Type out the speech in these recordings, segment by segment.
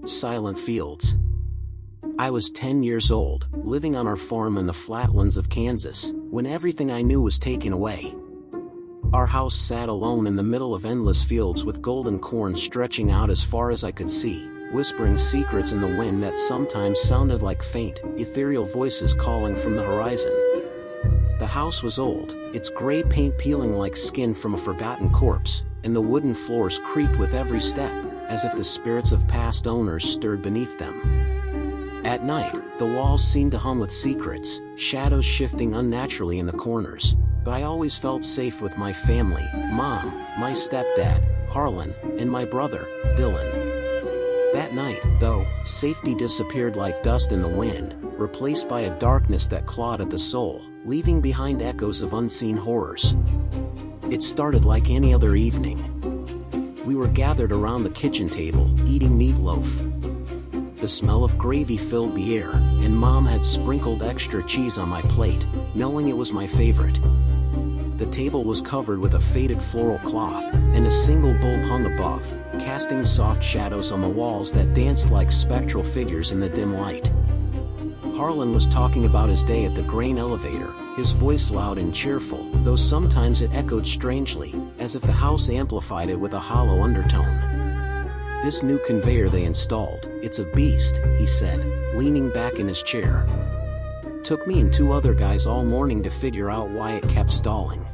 Silent fields. I was 10 years old, living on our farm in the flatlands of Kansas, when everything I knew was taken away. Our house sat alone in the middle of endless fields with golden corn stretching out as far as I could see, whispering secrets in the wind that sometimes sounded like faint, ethereal voices calling from the horizon. The house was old, its gray paint peeling like skin from a forgotten corpse, and the wooden floors creaked with every step, as if the spirits of past owners stirred beneath them. At night, the walls seemed to hum with secrets, shadows shifting unnaturally in the corners, but I always felt safe with my family, Mom, my stepdad, Harlan, and my brother, Dylan. That night, though, safety disappeared like dust in the wind, replaced by a darkness that clawed at the soul, leaving behind echoes of unseen horrors. It started like any other evening. We were gathered around the kitchen table, eating meatloaf. The smell of gravy filled the air, and Mom had sprinkled extra cheese on my plate, knowing it was my favorite. The table was covered with a faded floral cloth, and a single bulb hung above, casting soft shadows on the walls that danced like spectral figures in the dim light. Harlan was talking about his day at the grain elevator, his voice loud and cheerful, though sometimes it echoed strangely, as if the house amplified it with a hollow undertone. "This new conveyor they installed, it's a beast," he said, leaning back in his chair. "Took me and two other guys all morning to figure out why it kept stalling."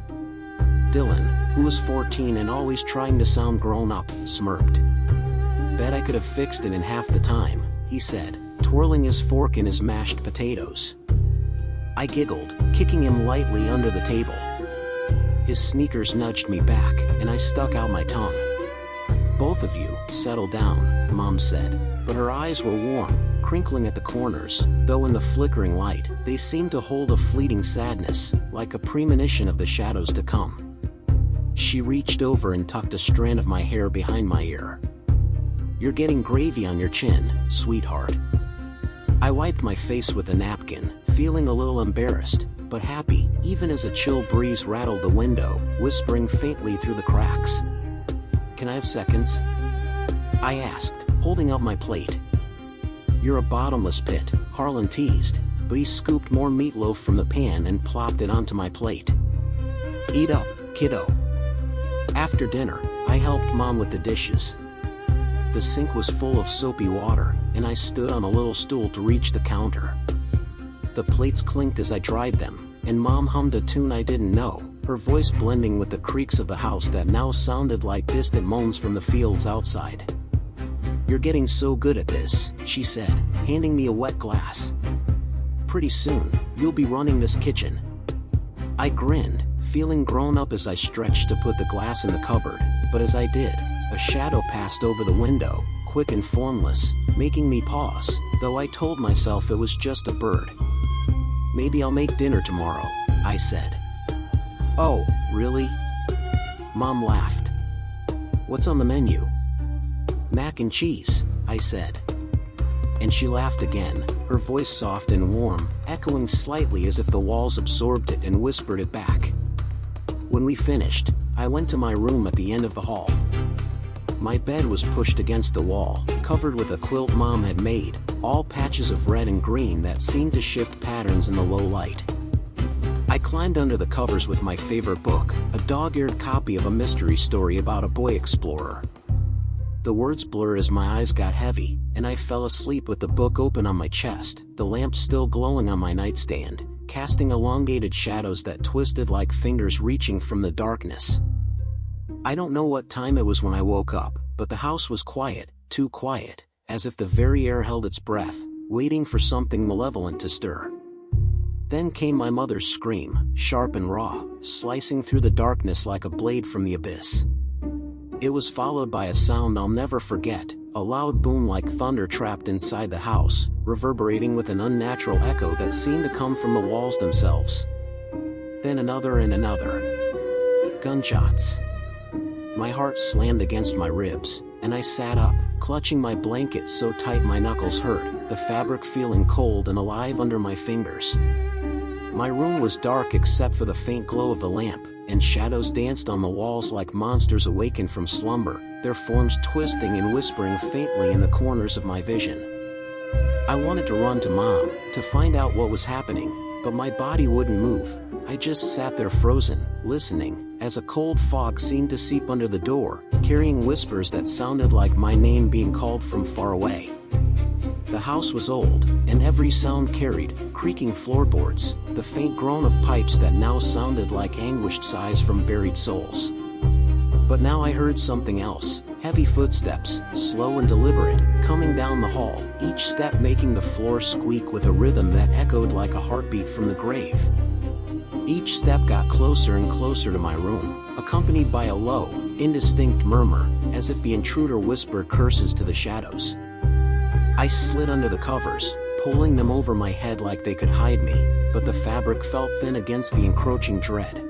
Dylan, who was 14 and always trying to sound grown up, smirked. "Bet I could have fixed it in half the time," he said, twirling his fork in his mashed potatoes. I giggled, kicking him lightly under the table. His sneakers nudged me back, and I stuck out my tongue. "Both of you, settle down," Mom said, but her eyes were warm, crinkling at the corners, though in the flickering light, they seemed to hold a fleeting sadness, like a premonition of the shadows to come. She reached over and tucked a strand of my hair behind my ear. "You're getting gravy on your chin, sweetheart." I wiped my face with a napkin, feeling a little embarrassed, but happy, even as a chill breeze rattled the window, whispering faintly through the cracks. "Can I have seconds?" I asked, holding up my plate. "You're a bottomless pit," Harlan teased, but he scooped more meatloaf from the pan and plopped it onto my plate. "Eat up, kiddo." After dinner, I helped Mom with the dishes. The sink was full of soapy water, and I stood on a little stool to reach the counter. The plates clinked as I dried them, and Mom hummed a tune I didn't know, her voice blending with the creaks of the house that now sounded like distant moans from the fields outside. "You're getting so good at this," she said, handing me a wet glass. "Pretty soon, you'll be running this kitchen." I grinned, feeling grown up as I stretched to put the glass in the cupboard, but as I did, a shadow passed over the window, quick and formless, making me pause, though I told myself it was just a bird. "Maybe I'll make dinner tomorrow," I said. "Oh, really?" Mom laughed. "What's on the menu?" "Mac and cheese," I said. And she laughed again, her voice soft and warm, echoing slightly as if the walls absorbed it and whispered it back. When we finished, I went to my room at the end of the hall. My bed was pushed against the wall, covered with a quilt Mom had made, all patches of red and green that seemed to shift patterns in the low light. I climbed under the covers with my favorite book, a dog-eared copy of a mystery story about a boy explorer. The words blurred as my eyes got heavy, and I fell asleep with the book open on my chest, the lamp still glowing on my nightstand, casting elongated shadows that twisted like fingers reaching from the darkness. I don't know what time it was when I woke up, but the house was quiet, too quiet, as if the very air held its breath, waiting for something malevolent to stir. Then came my mother's scream, sharp and raw, slicing through the darkness like a blade from the abyss. It was followed by a sound I'll never forget, a loud boom like thunder trapped inside the house, reverberating with an unnatural echo that seemed to come from the walls themselves. Then another and another. Gunshots. My heart slammed against my ribs, and I sat up, clutching my blanket so tight my knuckles hurt, the fabric feeling cold and alive under my fingers. My room was dark except for the faint glow of the lamp, and shadows danced on the walls like monsters awakened from slumber, their forms twisting and whispering faintly in the corners of my vision. I wanted to run to Mom, to find out what was happening, but my body wouldn't move. I just sat there frozen, listening, as a cold fog seemed to seep under the door, carrying whispers that sounded like my name being called from far away. The house was old, and every sound carried, creaking floorboards, the faint groan of pipes that now sounded like anguished sighs from buried souls. But now I heard something else, heavy footsteps, slow and deliberate, coming down the hall, each step making the floor squeak with a rhythm that echoed like a heartbeat from the grave. Each step got closer and closer to my room, accompanied by a low, indistinct murmur, as if the intruder whispered curses to the shadows. I slid under the covers, pulling them over my head like they could hide me, but the fabric felt thin against the encroaching dread.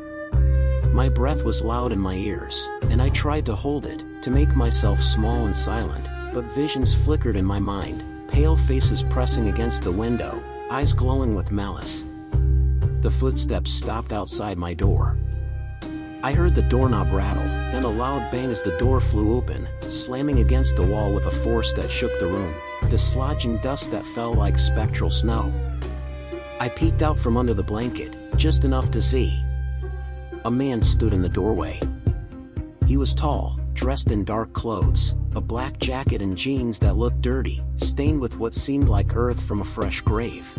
My breath was loud in my ears, and I tried to hold it, to make myself small and silent, but visions flickered in my mind, pale faces pressing against the window, eyes glowing with malice. The footsteps stopped outside my door. I heard the doorknob rattle, then a loud bang as the door flew open, slamming against the wall with a force that shook the room, dislodging dust that fell like spectral snow. I peeked out from under the blanket, just enough to see. A man stood in the doorway. He was tall, dressed in dark clothes, a black jacket and jeans that looked dirty, stained with what seemed like earth from a fresh grave.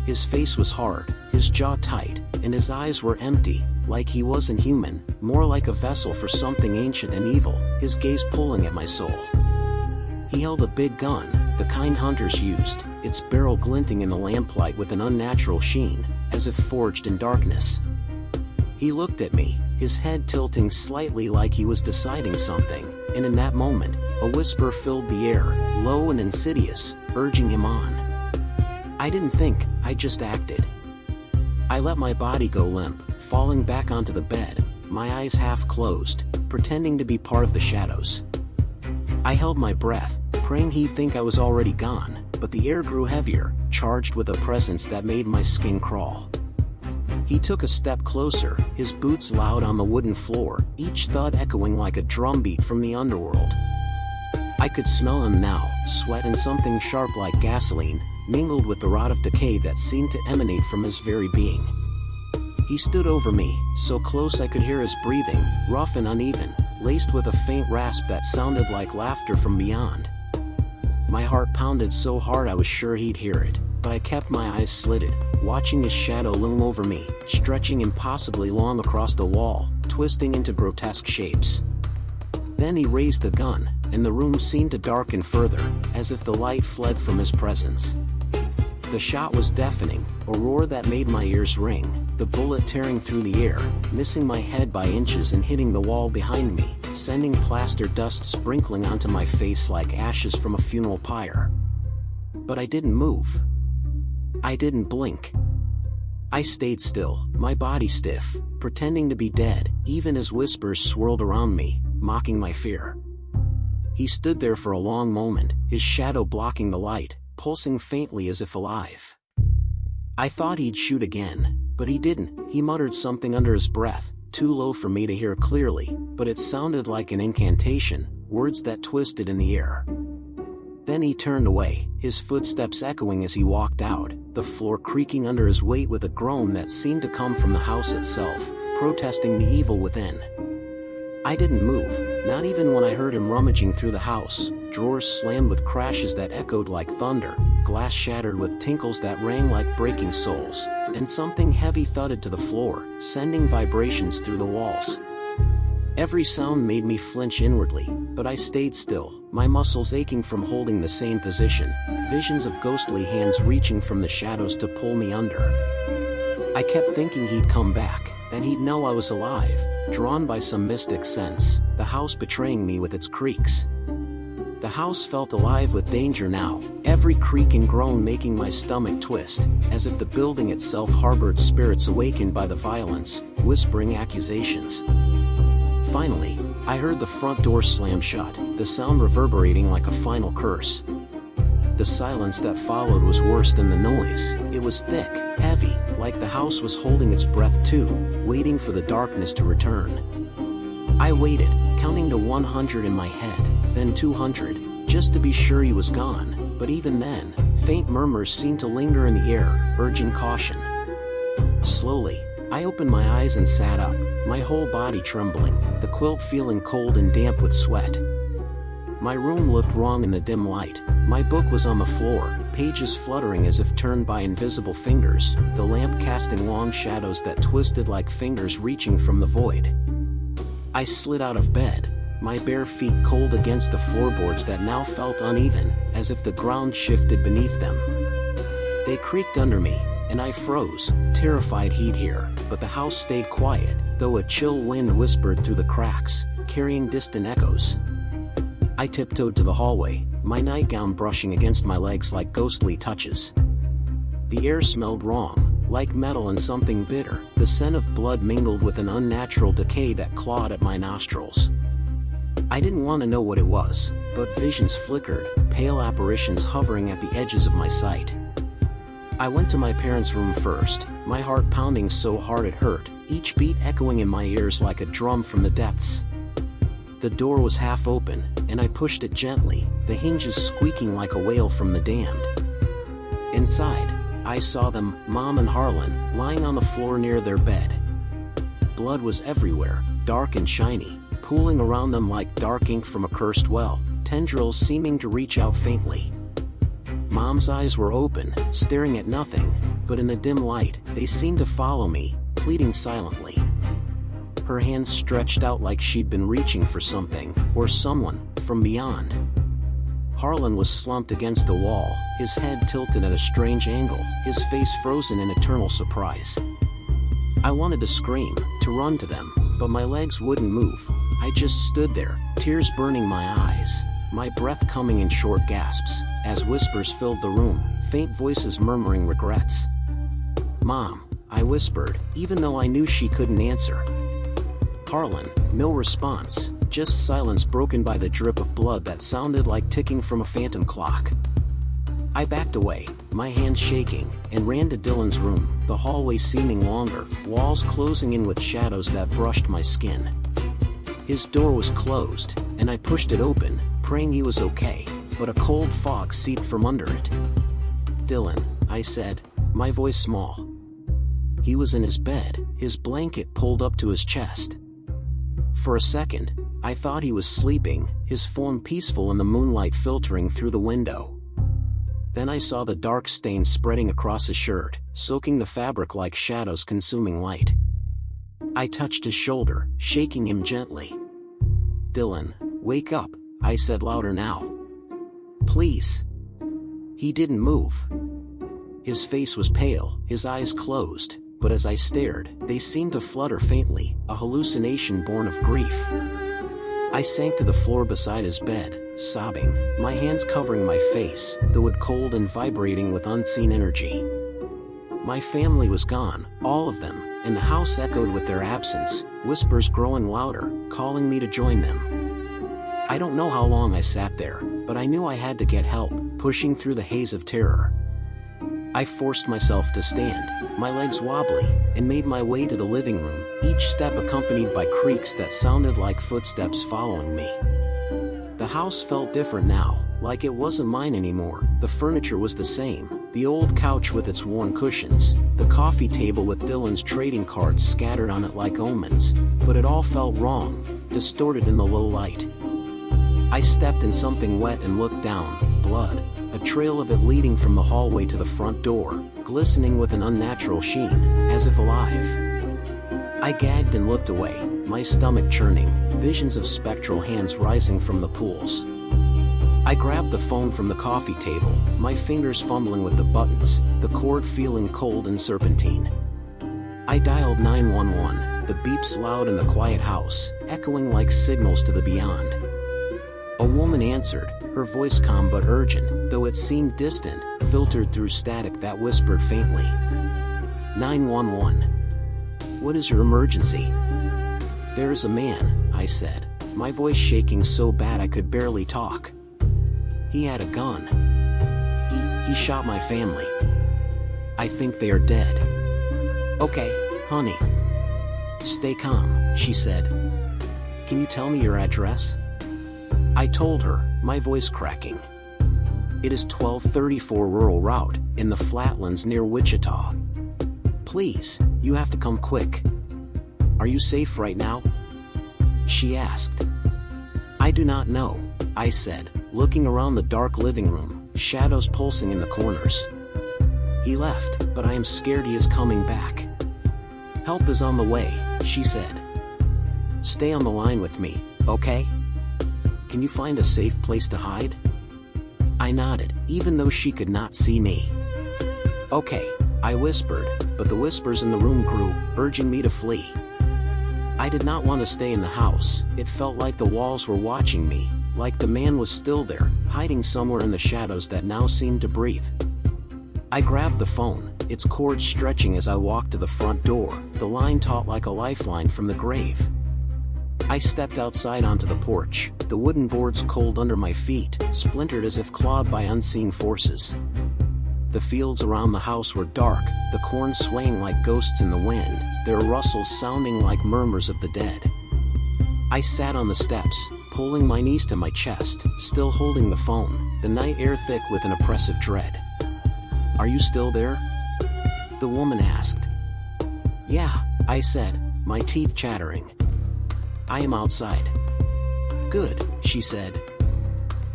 His face was hard, his jaw tight, and his eyes were empty, like he wasn't human, more like a vessel for something ancient and evil, his gaze pulling at my soul. He held a big gun, the kind hunters used, its barrel glinting in the lamplight with an unnatural sheen, as if forged in darkness. He looked at me, his head tilting slightly like he was deciding something, and in that moment, a whisper filled the air, low and insidious, urging him on. I didn't think, I just acted. I let my body go limp, falling back onto the bed, my eyes half closed, pretending to be part of the shadows. I held my breath, praying he'd think I was already gone, but the air grew heavier, charged with a presence that made my skin crawl. He took a step closer, his boots loud on the wooden floor, each thud echoing like a drumbeat from the underworld. I could smell him now, sweat and something sharp like gasoline, mingled with the rot of decay that seemed to emanate from his very being. He stood over me, so close I could hear his breathing, rough and uneven, laced with a faint rasp that sounded like laughter from beyond. My heart pounded so hard I was sure he'd hear it, but I kept my eyes slitted, watching his shadow loom over me, stretching impossibly long across the wall, twisting into grotesque shapes. Then he raised the gun, and the room seemed to darken further, as if the light fled from his presence. The shot was deafening, a roar that made my ears ring, the bullet tearing through the air, missing my head by inches and hitting the wall behind me, sending plaster dust sprinkling onto my face like ashes from a funeral pyre. But I didn't move. I didn't blink. I stayed still, my body stiff, pretending to be dead, even as whispers swirled around me, mocking my fear. He stood there for a long moment, his shadow blocking the light, pulsing faintly as if alive. I thought he'd shoot again, but he didn't. He muttered something under his breath, too low for me to hear clearly, but it sounded like an incantation, words that twisted in the air. Then he turned away, his footsteps echoing as he walked out, the floor creaking under his weight with a groan that seemed to come from the house itself, protesting the evil within. I didn't move, not even when I heard him rummaging through the house, drawers slammed with crashes that echoed like thunder, glass shattered with tinkles that rang like breaking souls, and something heavy thudded to the floor, sending vibrations through the walls. Every sound made me flinch inwardly, but I stayed still, my muscles aching from holding the same position, visions of ghostly hands reaching from the shadows to pull me under. I kept thinking he'd come back, that he'd know I was alive, drawn by some mystic sense, the house betraying me with its creaks. The house felt alive with danger now, every creak and groan making my stomach twist, as if the building itself harbored spirits awakened by the violence, whispering accusations. Finally, I heard the front door slam shut, the sound reverberating like a final curse. The silence that followed was worse than the noise. It was thick, heavy, like the house was holding its breath too, waiting for the darkness to return. I waited, counting to 100 in my head, then 200, just to be sure he was gone, but even then, faint murmurs seemed to linger in the air, urging caution. Slowly, I opened my eyes and sat up, my whole body trembling, the quilt feeling cold and damp with sweat. My room looked wrong in the dim light. My book was on the floor, pages fluttering as if turned by invisible fingers, the lamp casting long shadows that twisted like fingers reaching from the void. I slid out of bed, my bare feet cold against the floorboards that now felt uneven, as if the ground shifted beneath them. They creaked under me, and I froze, terrified he'd hear, but the house stayed quiet, though a chill wind whispered through the cracks, carrying distant echoes. I tiptoed to the hallway, my nightgown brushing against my legs like ghostly touches. The air smelled wrong, like metal and something bitter, the scent of blood mingled with an unnatural decay that clawed at my nostrils. I didn't want to know what it was, but visions flickered, pale apparitions hovering at the edges of my sight. I went to my parents' room first, my heart pounding so hard it hurt, each beat echoing in my ears like a drum from the depths. The door was half open, and I pushed it gently, the hinges squeaking like a wail from the damned. Inside, I saw them, Mom and Harlan, lying on the floor near their bed. Blood was everywhere, dark and shiny, pooling around them like dark ink from a cursed well, tendrils seeming to reach out faintly. Mom's eyes were open, staring at nothing, but in the dim light, they seemed to follow me, pleading silently. Her hands stretched out like she'd been reaching for something, or someone, from beyond. Harlan was slumped against the wall, his head tilted at a strange angle, his face frozen in eternal surprise. I wanted to scream, to run to them, but my legs wouldn't move. I just stood there, tears burning my eyes, my breath coming in short gasps, as whispers filled the room, faint voices murmuring regrets. "Mom," I whispered, even though I knew she couldn't answer. Harlan, no response, just silence broken by the drip of blood that sounded like ticking from a phantom clock. I backed away, my hands shaking, and ran to Dylan's room, the hallway seeming longer, walls closing in with shadows that brushed my skin. His door was closed, and I pushed it open, praying he was okay, but a cold fog seeped from under it. "Dylan," I said, my voice small. He was in his bed, his blanket pulled up to his chest. For a second, I thought he was sleeping, his form peaceful in the moonlight filtering through the window. Then I saw the dark stains spreading across his shirt, soaking the fabric like shadows consuming light. I touched his shoulder, shaking him gently. "Dylan, wake up," I said louder now. "Please." He didn't move. His face was pale, his eyes closed, but as I stared, they seemed to flutter faintly, a hallucination born of grief. I sank to the floor beside his bed, sobbing, my hands covering my face, though it cold and vibrating with unseen energy. My family was gone, all of them, and the house echoed with their absence, whispers growing louder, calling me to join them. I don't know how long I sat there, but I knew I had to get help, pushing through the haze of terror. I forced myself to stand, my legs wobbly, and made my way to the living room, each step accompanied by creaks that sounded like footsteps following me. The house felt different now, like it wasn't mine anymore. The furniture was the same, the old couch with its worn cushions, the coffee table with Dylan's trading cards scattered on it like omens, but it all felt wrong, distorted in the low light. I stepped in something wet and looked down, blood, a trail of it leading from the hallway to the front door, glistening with an unnatural sheen, as if alive. I gagged and looked away, my stomach churning, visions of spectral hands rising from the pools. I grabbed the phone from the coffee table, my fingers fumbling with the buttons, the cord feeling cold and serpentine. I dialed 911, the beeps loud in the quiet house, echoing like signals to the beyond. A woman answered, her voice calm but urgent, though it seemed distant, filtered through static that whispered faintly. 911. What is your emergency? There is a man, I said, my voice shaking so bad I could barely talk. He had a gun. He shot my family. I think they are dead. Okay, honey. Stay calm, she said. Can you tell me your address? I told her, my voice cracking. It is 1234 Rural Route, in the Flatlands near Wichita. Please, you have to come quick. Are you safe right now? She asked. I do not know, I said, looking around the dark living room, shadows pulsing in the corners. He left, but I am scared he is coming back. Help is on the way, she said. Stay on the line with me, okay? Can you find a safe place to hide? I nodded, even though she could not see me. Okay, I whispered, but the whispers in the room grew, urging me to flee. I did not want to stay in the house. It felt like the walls were watching me, like the man was still there, hiding somewhere in the shadows that now seemed to breathe. I grabbed the phone, its cord stretching as I walked to the front door, the line taut like a lifeline from the grave. I stepped outside onto the porch, the wooden boards cold under my feet, splintered as if clawed by unseen forces. The fields around the house were dark, the corn swaying like ghosts in the wind, their rustles sounding like murmurs of the dead. I sat on the steps, pulling my knees to my chest, still holding the phone, the night air thick with an oppressive dread. Are you still there? The woman asked. Yeah, I said, my teeth chattering. I am outside. Good, she said.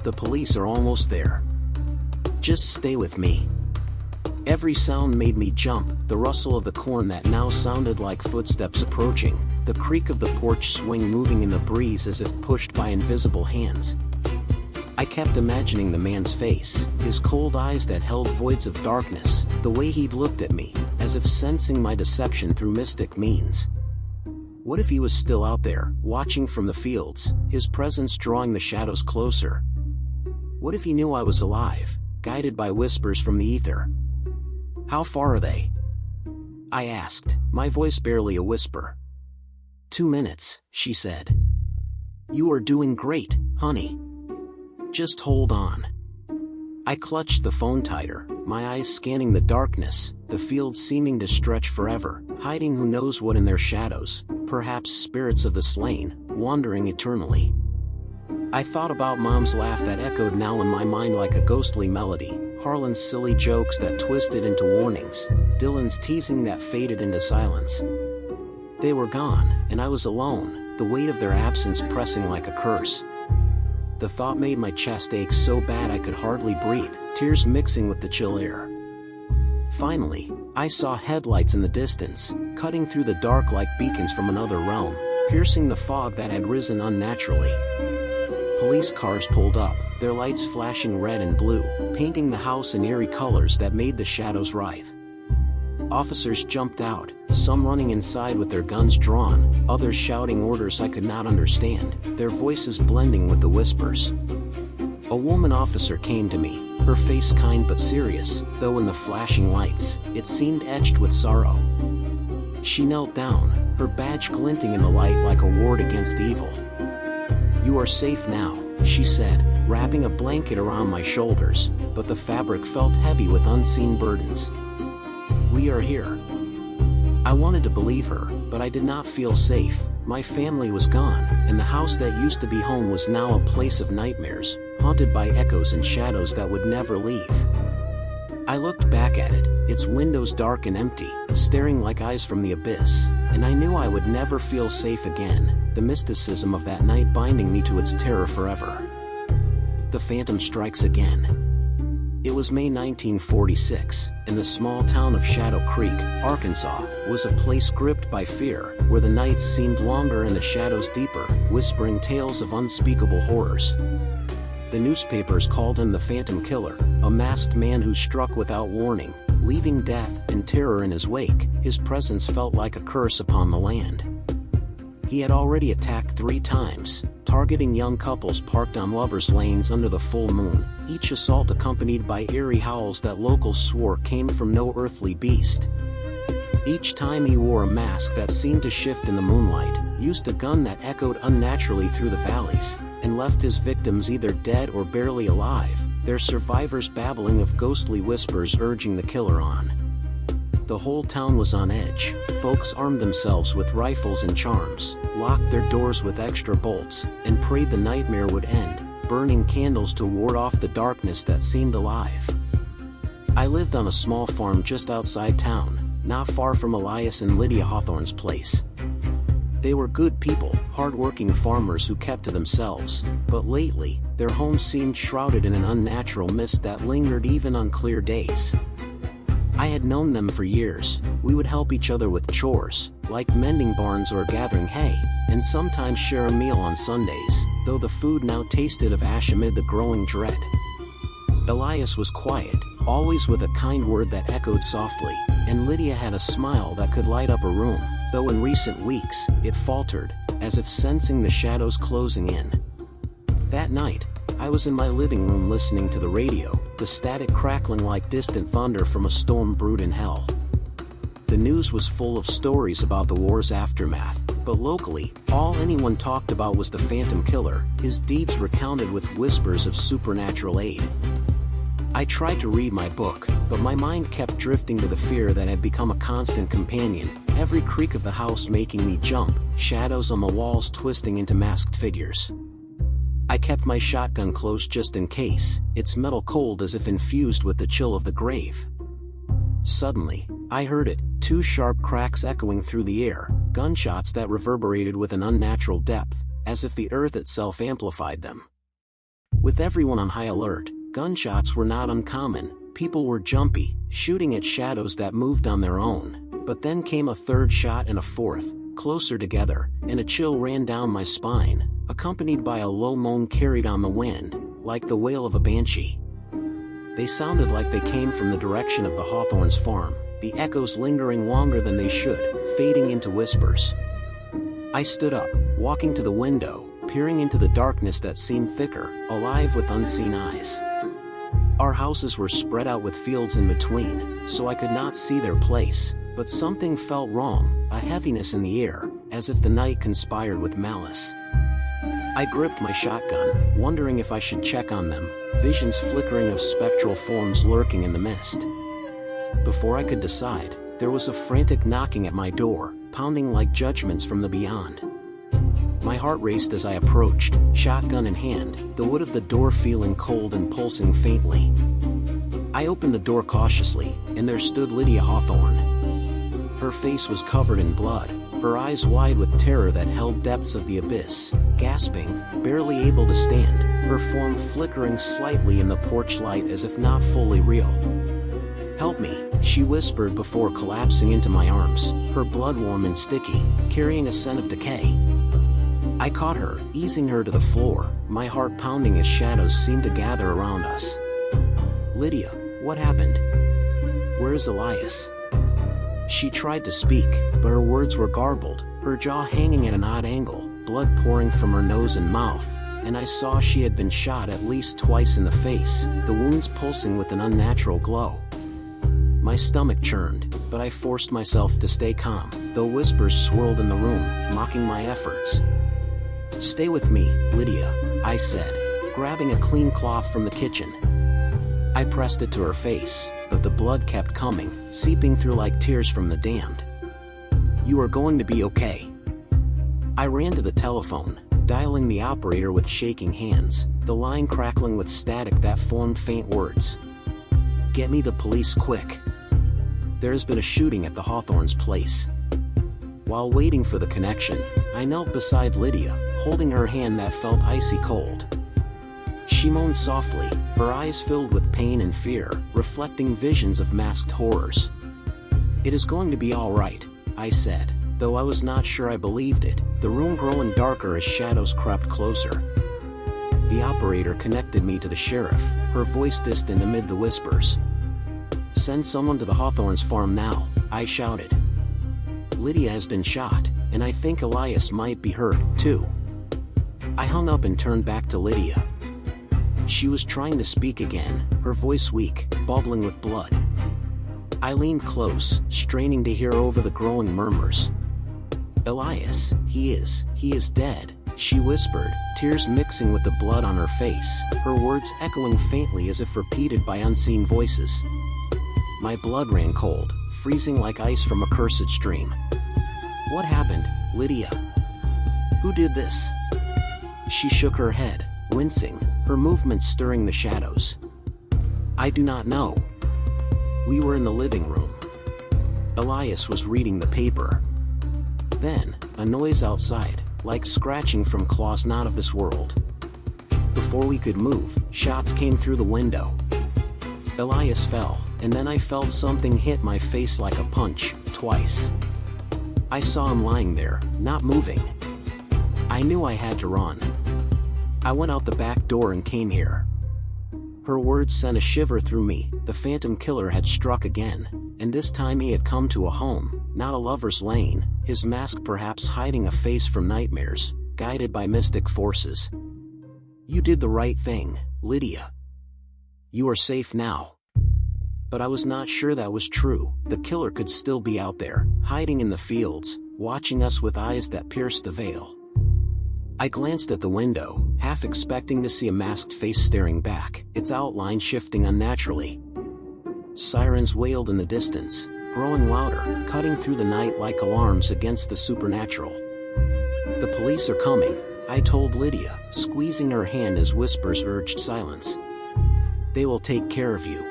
The police are almost there. Just stay with me. Every sound made me jump, the rustle of the corn that now sounded like footsteps approaching, the creak of the porch swing moving in the breeze as if pushed by invisible hands. I kept imagining the man's face, his cold eyes that held voids of darkness, the way he'd looked at me, as if sensing my deception through mystic means. What if he was still out there, watching from the fields, his presence drawing the shadows closer? What if he knew I was alive, guided by whispers from the ether? How far are they? I asked, my voice barely a whisper. 2 minutes, she said. You are doing great, honey. Just hold on. I clutched the phone tighter, my eyes scanning the darkness, the fields seeming to stretch forever, hiding who knows what in their shadows, perhaps spirits of the slain, wandering eternally. I thought about Mom's laugh that echoed now in my mind like a ghostly melody, Harlan's silly jokes that twisted into warnings, Dylan's teasing that faded into silence. They were gone, and I was alone, the weight of their absence pressing like a curse. The thought made my chest ache so bad I could hardly breathe, tears mixing with the chill air. Finally, I saw headlights in the distance, cutting through the dark like beacons from another realm, piercing the fog that had risen unnaturally. Police cars pulled up, their lights flashing red and blue, painting the house in eerie colors that made the shadows writhe. Officers jumped out, some running inside with their guns drawn, others shouting orders I could not understand, their voices blending with the whispers. A woman officer came to me, her face kind but serious, though in the flashing lights, it seemed etched with sorrow. She knelt down, her badge glinting in the light like a ward against evil. You are safe now, she said, wrapping a blanket around my shoulders, but the fabric felt heavy with unseen burdens. We are here. I wanted to believe her, but I did not feel safe. My family was gone, and the house that used to be home was now a place of nightmares, haunted by echoes and shadows that would never leave. I looked back at it, its windows dark and empty, staring like eyes from the abyss, and I knew I would never feel safe again, the mysticism of that night binding me to its terror forever. The phantom strikes again. It was May 1946, and the small town of Shadow Creek, Arkansas, was a place gripped by fear, where the nights seemed longer and the shadows deeper, whispering tales of unspeakable horrors. The newspapers called him the Phantom Killer, a masked man who struck without warning, leaving death and terror in his wake. His presence felt like a curse upon the land. He had already attacked 3 times, targeting young couples parked on lovers' lanes under the full moon, each assault accompanied by eerie howls that locals swore came from no earthly beast. Each time he wore a mask that seemed to shift in the moonlight, used a gun that echoed unnaturally through the valleys, and left his victims either dead or barely alive, their survivors babbling of ghostly whispers urging the killer on. The whole town was on edge. Folks armed themselves with rifles and charms, locked their doors with extra bolts, and prayed the nightmare would end, burning candles to ward off the darkness that seemed alive. I lived on a small farm just outside town, not far from Elias and Lydia Hawthorne's place. They were good people, hard-working farmers who kept to themselves, but lately, their home seemed shrouded in an unnatural mist that lingered even on clear days. I had known them for years. We would help each other with chores, like mending barns or gathering hay, and sometimes share a meal on Sundays, though the food now tasted of ash amid the growing dread. Elias was quiet, always with a kind word that echoed softly, and Lydia had a smile that could light up a room, though in recent weeks, it faltered, as if sensing the shadows closing in. That night, I was in my living room listening to the radio, the static crackling like distant thunder from a storm brewed in hell. The news was full of stories about the war's aftermath, but locally, all anyone talked about was the Phantom Killer, his deeds recounted with whispers of supernatural aid. I tried to read my book, but my mind kept drifting to the fear that had become a constant companion, every creak of the house making me jump, shadows on the walls twisting into masked figures. I kept my shotgun close just in case, its metal cold as if infused with the chill of the grave. Suddenly, I heard it, two sharp cracks echoing through the air, gunshots that reverberated with an unnatural depth, as if the earth itself amplified them. With everyone on high alert, gunshots were not uncommon. People were jumpy, shooting at shadows that moved on their own. But then came a third shot and a fourth, closer together, and a chill ran down my spine, accompanied by a low moan carried on the wind, like the wail of a banshee. They sounded like they came from the direction of the Hawthorne's farm, the echoes lingering longer than they should, fading into whispers. I stood up, walking to the window, peering into the darkness that seemed thicker, alive with unseen eyes. Our houses were spread out with fields in between, so I could not see their place, but something felt wrong, a heaviness in the air, as if the night conspired with malice. I gripped my shotgun, wondering if I should check on them, visions flickering of spectral forms lurking in the mist. Before I could decide, there was a frantic knocking at my door, pounding like judgments from the beyond. My heart raced as I approached, shotgun in hand, the wood of the door feeling cold and pulsing faintly. I opened the door cautiously, and there stood Lydia Hawthorne. Her face was covered in blood, her eyes wide with terror that held depths of the abyss, gasping, barely able to stand, her form flickering slightly in the porch light as if not fully real. "Help me," she whispered before collapsing into my arms, her blood warm and sticky, carrying a scent of decay. I caught her, easing her to the floor, my heart pounding as shadows seemed to gather around us. "Lydia, what happened? Where is Elias?" She tried to speak, but her words were garbled, her jaw hanging at an odd angle, blood pouring from her nose and mouth, and I saw she had been shot at least twice in the face, the wounds pulsing with an unnatural glow. My stomach churned, but I forced myself to stay calm, though whispers swirled in the room, mocking my efforts. "Stay with me, Lydia," I said, grabbing a clean cloth from the kitchen. I pressed it to her face, but the blood kept coming, seeping through like tears from the damned. "You are going to be okay." I ran to the telephone, dialing the operator with shaking hands, the line crackling with static that formed faint words. "Get me the police quick. There has been a shooting at the Hawthorne's place." While waiting for the connection, I knelt beside Lydia, holding her hand that felt icy cold. She moaned softly, her eyes filled with pain and fear, reflecting visions of masked horrors. "It is going to be all right," I said, though I was not sure I believed it, the room growing darker as shadows crept closer. The operator connected me to the sheriff, her voice distant amid the whispers. "Send someone to the Hawthorne's farm now," I shouted. "Lydia has been shot, and I think Elias might be hurt, too." I hung up and turned back to Lydia. She was trying to speak again, her voice weak, bubbling with blood. I leaned close, straining to hear over the growing murmurs. "Elias, he is dead," she whispered, tears mixing with the blood on her face, her words echoing faintly as if repeated by unseen voices. My blood ran cold, freezing like ice from a cursed stream. "What happened, Lydia? Who did this?" She shook her head, wincing, her movements stirring the shadows. "I do not know. We were in the living room. Elias was reading the paper. Then, a noise outside, like scratching from claws not of this world. Before we could move, shots came through the window. Elias fell, and then I felt something hit my face like a punch, twice. I saw him lying there, not moving. I knew I had to run. I went out the back door and came here." Her words sent a shiver through me. The phantom killer had struck again, and this time he had come to a home, not a lover's lane, his mask perhaps hiding a face from nightmares, guided by mystic forces. "You did the right thing, Lydia. You are safe now." But I was not sure that was true. The killer could still be out there, hiding in the fields, watching us with eyes that pierced the veil. I glanced at the window, half expecting to see a masked face staring back, its outline shifting unnaturally. Sirens wailed in the distance, growing louder, cutting through the night like alarms against the supernatural. "The police are coming," I told Lydia, squeezing her hand as whispers urged silence. "They will take care of you."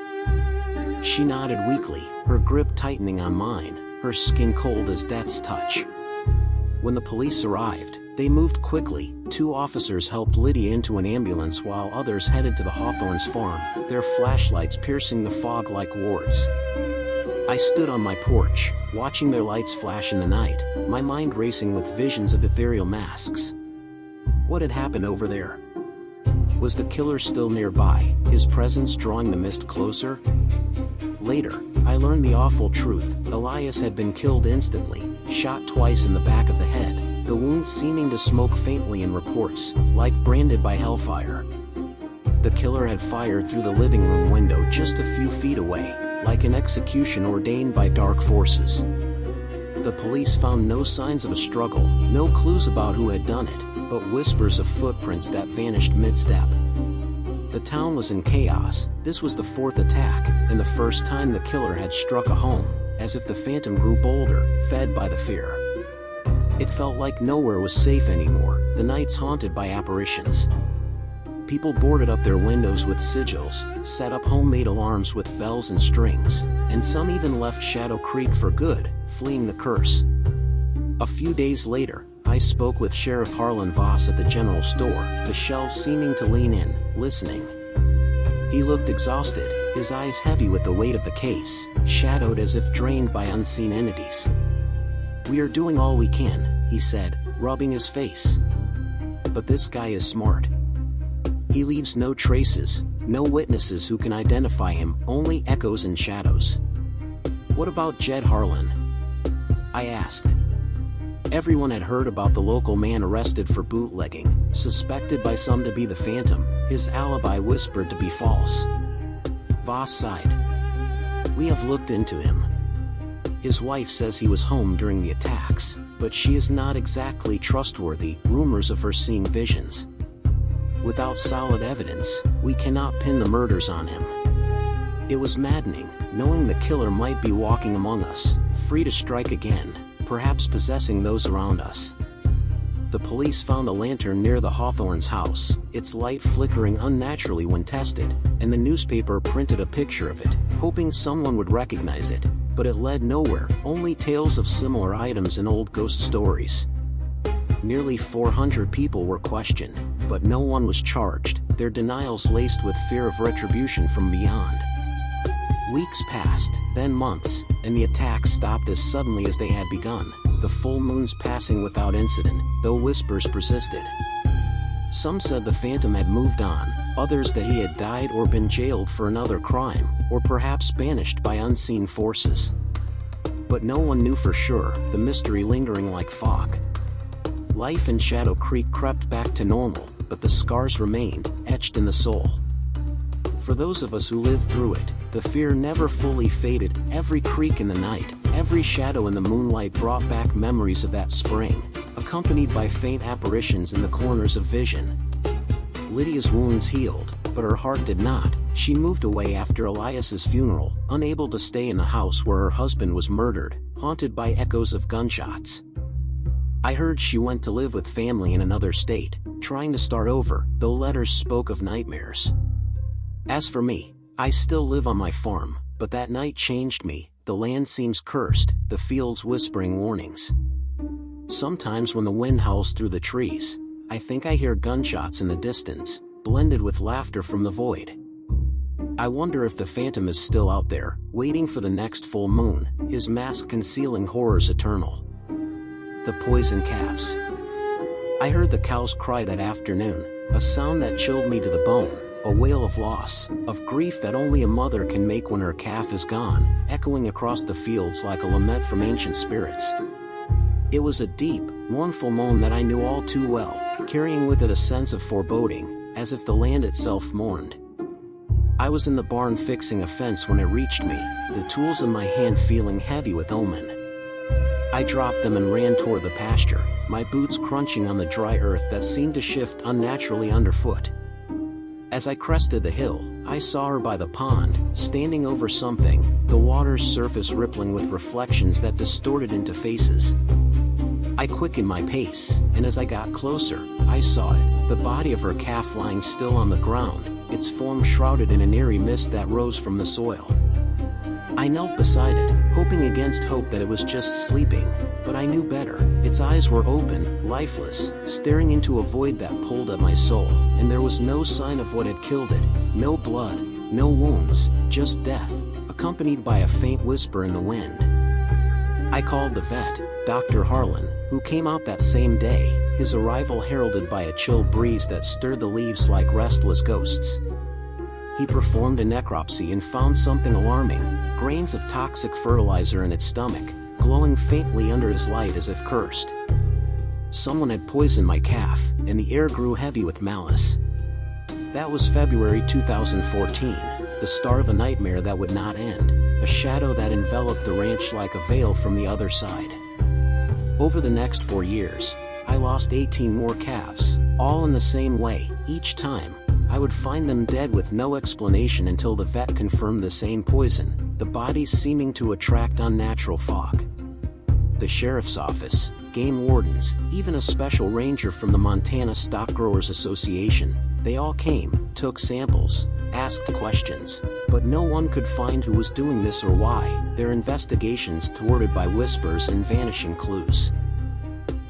She nodded weakly, her grip tightening on mine, her skin cold as death's touch. When the police arrived, they moved quickly. 2 officers helped Lydia into an ambulance while others headed to the Hawthorne's farm, their flashlights piercing the fog like wards. I stood on my porch, watching their lights flash in the night, my mind racing with visions of ethereal masks. What had happened over there? Was the killer still nearby, his presence drawing the mist closer? Later, I learned the awful truth. Elias had been killed instantly, shot twice in the back of the head, the wounds seeming to smoke faintly in reports, like branded by hellfire. The killer had fired through the living room window just a few feet away, like an execution ordained by dark forces. The police found no signs of a struggle, no clues about who had done it, but whispers of footprints that vanished mid-step. The town was in chaos. This was the 4th attack, and the first time the killer had struck a home, as if the phantom grew bolder, fed by the fear. It felt like nowhere was safe anymore, the nights haunted by apparitions. People boarded up their windows with sigils, set up homemade alarms with bells and strings, and some even left Shadow Creek for good, fleeing the curse. A few days later, I spoke with Sheriff Harlan Voss at the general store, the shelves seeming to lean in, listening. He looked exhausted, his eyes heavy with the weight of the case, shadowed as if drained by unseen entities. "We are doing all we can," he said, rubbing his face. "But this guy is smart. He leaves no traces, no witnesses who can identify him, only echoes and shadows." "What about Jed Harlan?" I asked. Everyone had heard about the local man arrested for bootlegging, suspected by some to be the Phantom, his alibi whispered to be false. Voss sighed. "We have looked into him. His wife says he was home during the attacks, but she is not exactly trustworthy, rumors of her seeing visions. Without solid evidence, we cannot pin the murders on him." It was maddening, knowing the killer might be walking among us, free to strike again, perhaps possessing those around us. The police found a lantern near the Hawthorne's house, its light flickering unnaturally when tested, and the newspaper printed a picture of it, hoping someone would recognize it, but it led nowhere, only tales of similar items and old ghost stories. Nearly 400 people were questioned, but no one was charged, their denials laced with fear of retribution from beyond. Weeks passed, then months, and the attacks stopped as suddenly as they had begun, the full moons passing without incident, though whispers persisted. Some said the Phantom had moved on, others that he had died or been jailed for another crime, or perhaps banished by unseen forces. But no one knew for sure, the mystery lingering like fog. Life in Shadow Creek crept back to normal, but the scars remained, etched in the soul. For those of us who lived through it, the fear never fully faded. Every creak in the night, every shadow in the moonlight brought back memories of that spring, accompanied by faint apparitions in the corners of vision. Lydia's wounds healed, but her heart did not. She moved away after Elias's funeral, unable to stay in the house where her husband was murdered, haunted by echoes of gunshots. I heard she went to live with family in another state, trying to start over, though letters spoke of nightmares. As for me, I still live on my farm, but that night changed me. The land seems cursed, the fields whispering warnings. Sometimes when the wind howls through the trees, I think I hear gunshots in the distance, blended with laughter from the void. I wonder if the phantom is still out there, waiting for the next full moon, his mask concealing horrors eternal. The poison calves. I heard the cows cry that afternoon, a sound that chilled me to the bone, a wail of loss, of grief that only a mother can make when her calf is gone, echoing across the fields like a lament from ancient spirits. It was a deep, mournful moan that I knew all too well, carrying with it a sense of foreboding, as if the land itself mourned. I was in the barn fixing a fence when it reached me, the tools in my hand feeling heavy with omen. I dropped them and ran toward the pasture, my boots crunching on the dry earth that seemed to shift unnaturally underfoot. As I crested the hill, I saw her by the pond, standing over something, the water's surface rippling with reflections that distorted into faces. I quickened my pace, and as I got closer, I saw it, the body of her calf lying still on the ground, its form shrouded in an eerie mist that rose from the soil. I knelt beside it, hoping against hope that it was just sleeping, but I knew better. Its eyes were open, lifeless, staring into a void that pulled at my soul, and there was no sign of what had killed it, no blood, no wounds, just death, accompanied by a faint whisper in the wind. I called the vet, Dr. Harlan, who came out that same day, his arrival heralded by a chill breeze that stirred the leaves like restless ghosts. He performed a necropsy and found something alarming, grains of toxic fertilizer in its stomach, glowing faintly under his light as if cursed. Someone had poisoned my calf, and the air grew heavy with malice. That was February 2014, the start of a nightmare that would not end, a shadow that enveloped the ranch like a veil from the other side. Over the next 4 years, I lost 18 more calves, all in the same way. Each time, I would find them dead with no explanation until the vet confirmed the same poison, the bodies seeming to attract unnatural fog. The sheriff's office, game wardens, even a special ranger from the Montana Stock Growers Association, they all came, took samples, asked questions, but no one could find who was doing this or why, their investigations thwarted by whispers and vanishing clues.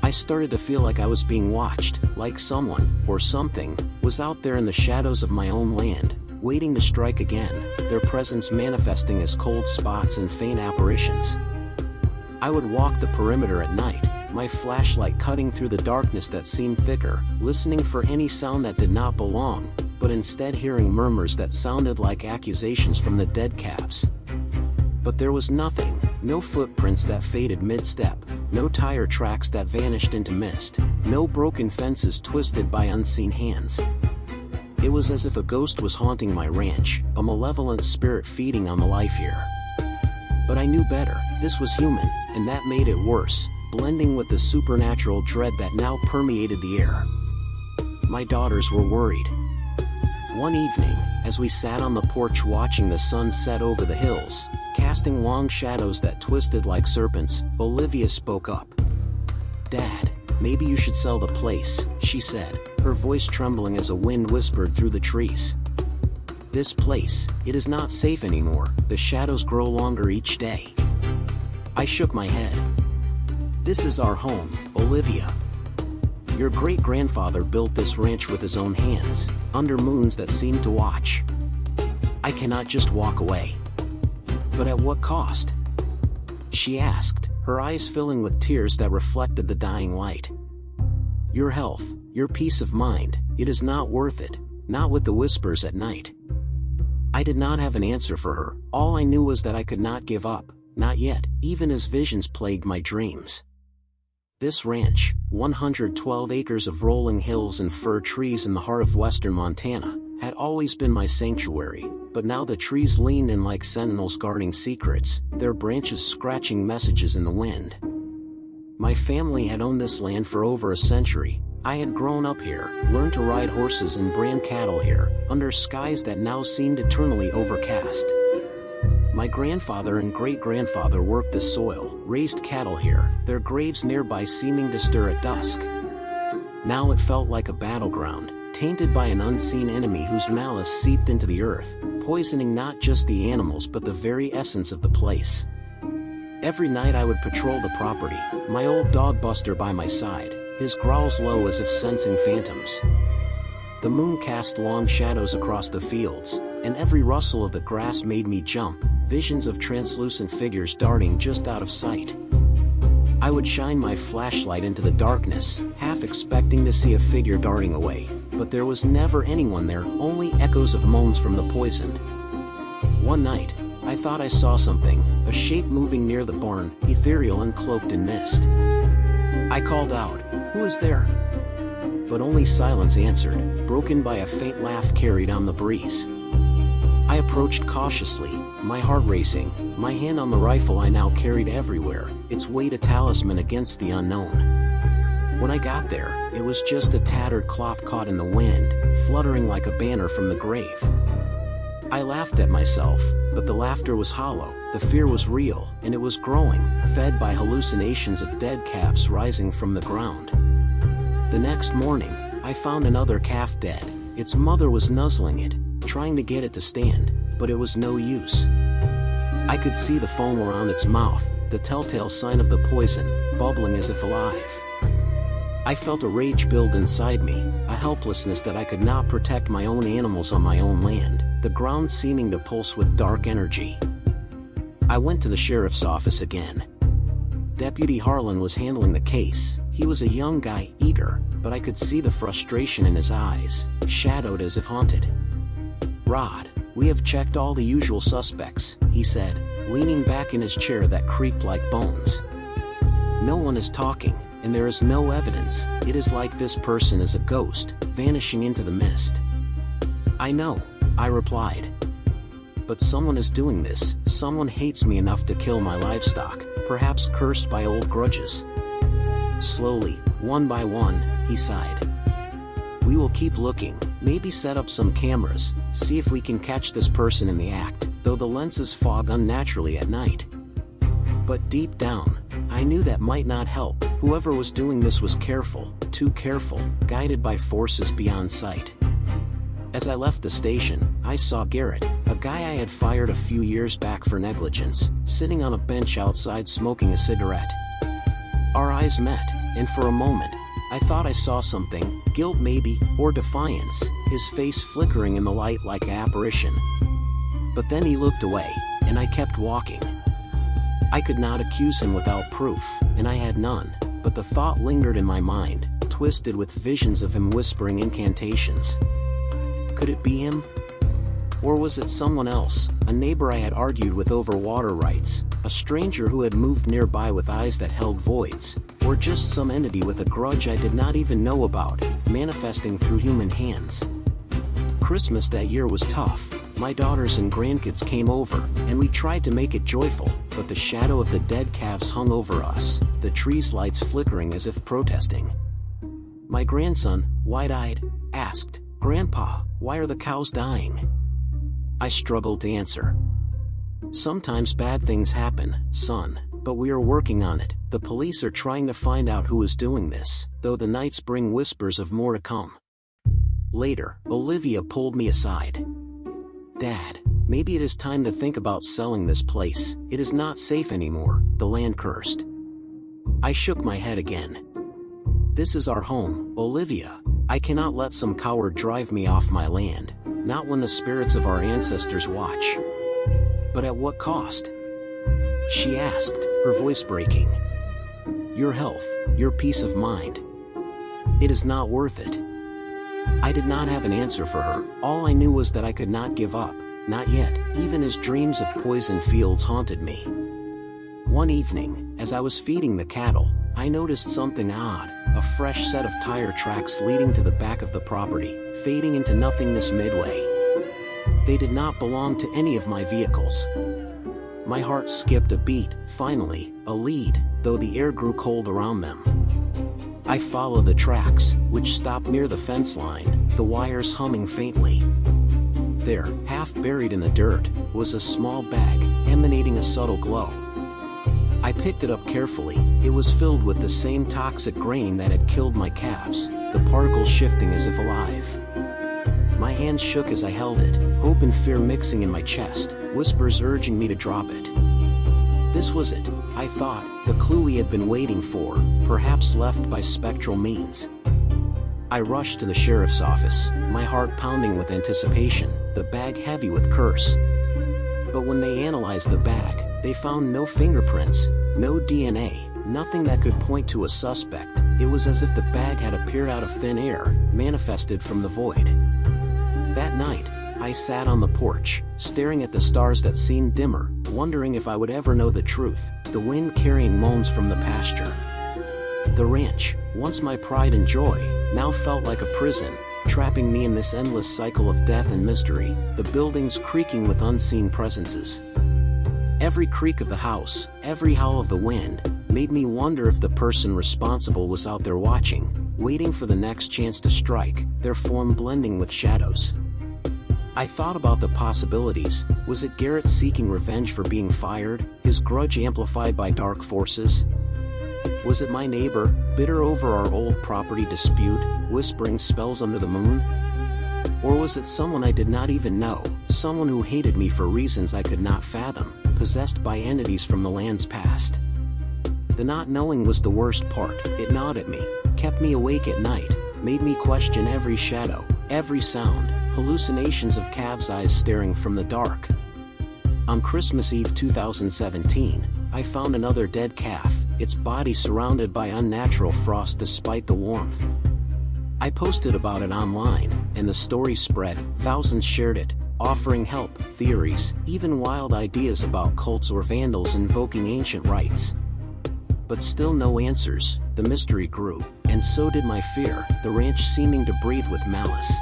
I started to feel like I was being watched, like someone, or something, was out there in the shadows of my own land, waiting to strike again, their presence manifesting as cold spots and faint apparitions. I would walk the perimeter at night, my flashlight cutting through the darkness that seemed thicker, listening for any sound that did not belong, but instead hearing murmurs that sounded like accusations from the dead calves. But there was nothing, no footprints that faded mid-step, no tire tracks that vanished into mist, no broken fences twisted by unseen hands. It was as if a ghost was haunting my ranch, a malevolent spirit feeding on the life here. But I knew better, this was human, and that made it worse, blending with the supernatural dread that now permeated the air. My daughters were worried. One evening, as we sat on the porch watching the sun set over the hills, casting long shadows that twisted like serpents, Olivia spoke up. "Dad, maybe you should sell the place," she said, her voice trembling as a wind whispered through the trees. "This place, it is not safe anymore, the shadows grow longer each day." I shook my head. "This is our home, Olivia. Your great-grandfather built this ranch with his own hands, under moons that seemed to watch. I cannot just walk away." "But at what cost?" she asked, her eyes filling with tears that reflected the dying light. "Your health, your peace of mind, it is not worth it, not with the whispers at night." I did not have an answer for her, all I knew was that I could not give up, not yet, even as visions plagued my dreams. This ranch, 112 acres of rolling hills and fir trees in the heart of western Montana, had always been my sanctuary, but now the trees leaned in like sentinels guarding secrets, their branches scratching messages in the wind. My family had owned this land for over a century. I had grown up here, learned to ride horses and brand cattle here, under skies that now seemed eternally overcast. My grandfather and great-grandfather worked the soil, raised cattle here, their graves nearby seeming to stir at dusk. Now it felt like a battleground, tainted by an unseen enemy whose malice seeped into the earth, poisoning not just the animals but the very essence of the place. Every night I would patrol the property, my old dog Buster by my side, his growls low as if sensing phantoms. The moon cast long shadows across the fields, and every rustle of the grass made me jump, visions of translucent figures darting just out of sight. I would shine my flashlight into the darkness, half expecting to see a figure darting away, but there was never anyone there, only echoes of moans from the poisoned. One night, I thought I saw something, a shape moving near the barn, ethereal and cloaked in mist. I called out, "Who is there?" But only silence answered, broken by a faint laugh carried on the breeze. I approached cautiously, my heart racing, my hand on the rifle I now carried everywhere, its weight a talisman against the unknown. When I got there, it was just a tattered cloth caught in the wind, fluttering like a banner from the grave. I laughed at myself, but the laughter was hollow, the fear was real, and it was growing, fed by hallucinations of dead calves rising from the ground. The next morning, I found another calf dead. Its mother was nuzzling it, trying to get it to stand, but it was no use. I could see the foam around its mouth, the telltale sign of the poison, bubbling as if alive. I felt a rage build inside me, a helplessness that I could not protect my own animals on my own land, the ground seeming to pulse with dark energy. I went to the sheriff's office again. Deputy Harlan was handling the case. He was a young guy, eager, but I could see the frustration in his eyes, shadowed as if haunted. "Rod, we have checked all the usual suspects," he said, leaning back in his chair that creaked like bones. "No one is talking, and there is no evidence. It is like this person is a ghost, vanishing into the mist." "I know," I replied. "But someone is doing this. Someone hates me enough to kill my livestock, perhaps cursed by old grudges." Slowly, one by one, he sighed. "We will keep looking, maybe set up some cameras, see if we can catch this person in the act, though the lenses fog unnaturally at night." But deep down, I knew that might not help. Whoever was doing this was careful, too careful, guided by forces beyond sight. As I left the station, I saw Garrett, a guy I had fired a few years back for negligence, sitting on a bench outside smoking a cigarette. Our eyes met, and for a moment, I thought I saw something, guilt maybe, or defiance, his face flickering in the light like an apparition. But then he looked away, and I kept walking. I could not accuse him without proof, and I had none, but the thought lingered in my mind, twisted with visions of him whispering incantations. Could it be him? Or was it someone else, a neighbor I had argued with over water rights, a stranger who had moved nearby with eyes that held voids, or just some entity with a grudge I did not even know about, manifesting through human hands? Christmas that year was tough. My daughters and grandkids came over, and we tried to make it joyful, but the shadow of the dead calves hung over us, the trees' lights flickering as if protesting. My grandson, wide-eyed, asked, "Grandpa, why are the cows dying?" I struggled to answer. "Sometimes bad things happen, son, but we are working on it. The police are trying to find out who is doing this, though the nights bring whispers of more to come." Later, Olivia pulled me aside. "Dad, maybe it is time to think about selling this place. It is not safe anymore, the land cursed." I shook my head again. "This is our home, Olivia. I cannot let some coward drive me off my land, not when the spirits of our ancestors watch." "But at what cost?" she asked, her voice breaking. "Your health, your peace of mind. It is not worth it." I did not have an answer for her. All I knew was that I could not give up, not yet, even as dreams of poison fields haunted me. One evening, as I was feeding the cattle, I noticed something odd, a fresh set of tire tracks leading to the back of the property, fading into nothingness midway. They did not belong to any of my vehicles. My heart skipped a beat. Finally, a lead, though the air grew cold around them. I followed the tracks, which stopped near the fence line, the wires humming faintly. There, half buried in the dirt, was a small bag, emanating a subtle glow. I picked it up carefully. It was filled with the same toxic grain that had killed my calves, the particles shifting as if alive. My hands shook as I held it, hope and fear mixing in my chest, whispers urging me to drop it. This was it, I thought, the clue we had been waiting for, perhaps left by spectral means. I rushed to the sheriff's office, my heart pounding with anticipation, the bag heavy with curse. But when they analyzed the bag, they found no fingerprints, no DNA, nothing that could point to a suspect. It was as if the bag had appeared out of thin air, manifested from the void. That night, I sat on the porch, staring at the stars that seemed dimmer, wondering if I would ever know the truth, the wind carrying moans from the pasture. The ranch, once my pride and joy, now felt like a prison, trapping me in this endless cycle of death and mystery, the buildings creaking with unseen presences. Every creak of the house, every howl of the wind, made me wonder if the person responsible was out there watching, waiting for the next chance to strike, their form blending with shadows. I thought about the possibilities. Was it Garrett seeking revenge for being fired, his grudge amplified by dark forces? Was it my neighbor, bitter over our old property dispute, whispering spells under the moon? Or was it someone I did not even know, someone who hated me for reasons I could not fathom, possessed by entities from the land's past? The not knowing was the worst part. It gnawed at me, kept me awake at night, made me question every shadow, every sound, hallucinations of calves' eyes staring from the dark. On Christmas Eve 2017, I found another dead calf, its body surrounded by unnatural frost despite the warmth. I posted about it online, and the story spread. Thousands shared it, offering help, theories, even wild ideas about cults or vandals invoking ancient rites. But still no answers. The mystery grew, and so did my fear, the ranch seeming to breathe with malice.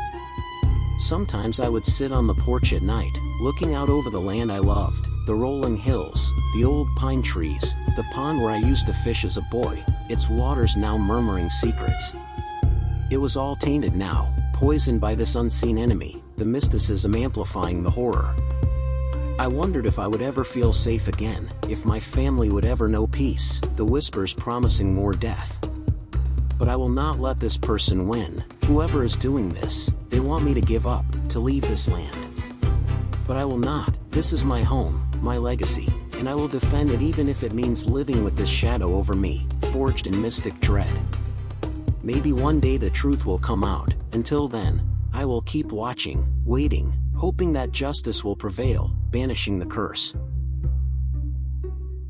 Sometimes I would sit on the porch at night, looking out over the land I loved, the rolling hills, the old pine trees, the pond where I used to fish as a boy, its waters now murmuring secrets. It was all tainted now, poisoned by this unseen enemy, the mysticism amplifying the horror. I wondered if I would ever feel safe again, if my family would ever know peace, the whispers promising more death. But I will not let this person win. Whoever is doing this, they want me to give up, to leave this land. But I will not. This is my home, my legacy, and I will defend it even if it means living with this shadow over me, forged in mystic dread. Maybe one day the truth will come out. Until then, I will keep watching, waiting, hoping that justice will prevail, banishing the curse.